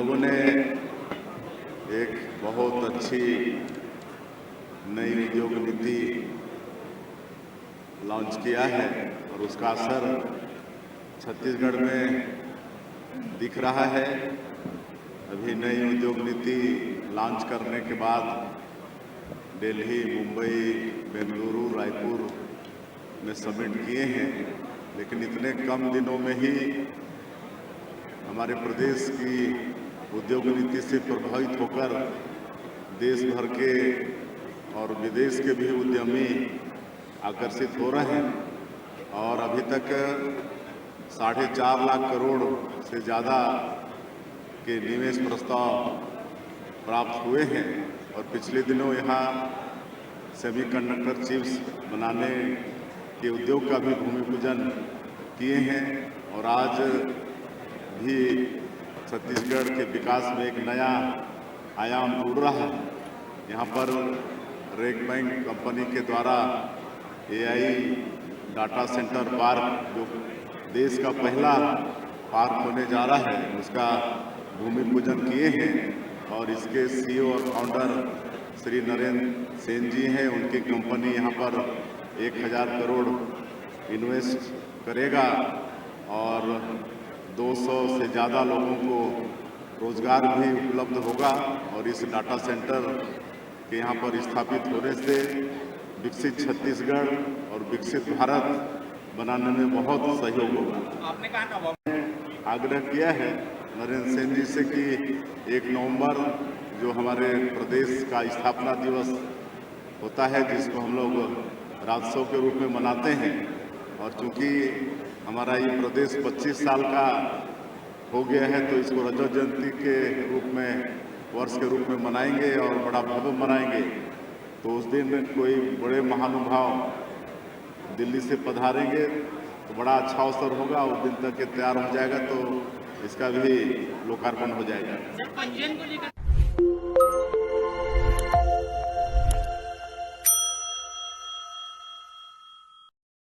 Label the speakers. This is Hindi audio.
Speaker 1: लोगों ने एक बहुत अच्छी नई उद्योग नीति लॉन्च किया है और उसका असर छत्तीसगढ़ में दिख रहा है। अभी नई उद्योग नीति लॉन्च करने के बाद दिल्ली, मुंबई, बेंगलुरु, रायपुर में समिट किए हैं, लेकिन इतने कम दिनों में ही हमारे प्रदेश की उद्योग नीति से प्रभावित होकर देश भर के और विदेश के भी उद्यमी आकर्षित हो रहे हैं और अभी तक 4.5 लाख करोड़ से ज़्यादा के निवेश प्रस्ताव प्राप्त हुए हैं। और पिछले दिनों यहाँ सेमीकंडक्टर चिप्स बनाने के उद्योग का भी भूमि पूजन किए हैं और आज भी छत्तीसगढ़ के विकास में एक नया आयाम जुड़ रहा है। यहाँ पर रेक बैंक कंपनी के द्वारा AI डाटा सेंटर पार्क, जो देश का पहला पार्क होने जा रहा है, उसका भूमि पूजन किए हैं और इसके CEO और फाउंडर श्री नरेंद्र सेन जी हैं। उनकी कंपनी यहाँ पर 1000 करोड़ इन्वेस्ट करेगा और 200 से ज़्यादा लोगों को रोजगार भी उपलब्ध होगा और इस डाटा सेंटर के यहाँ पर स्थापित होने से विकसित छत्तीसगढ़ और विकसित भारत बनाने में बहुत सहयोग होगा।
Speaker 2: आपने कहा
Speaker 1: आग्रह किया है नरेंद्र सेन जी से कि 1 नवंबर जो हमारे प्रदेश का स्थापना दिवस होता है, जिसको हम लोग राज्योत्सव के रूप में मनाते हैं, और चूँकि हमारा ये प्रदेश 25 साल का हो गया है तो इसको रजत जयंती के रूप में, वर्ष के रूप में मनाएंगे और बड़ा भव्य मनाएंगे। तो उस दिन कोई बड़े महानुभाव दिल्ली से पधारेंगे तो बड़ा अच्छा अवसर होगा। उस दिन तक ये तैयार हो जाएगा तो इसका भी लोकार्पण हो जाएगा।
Speaker 2: सर, पंजीयन को लेकर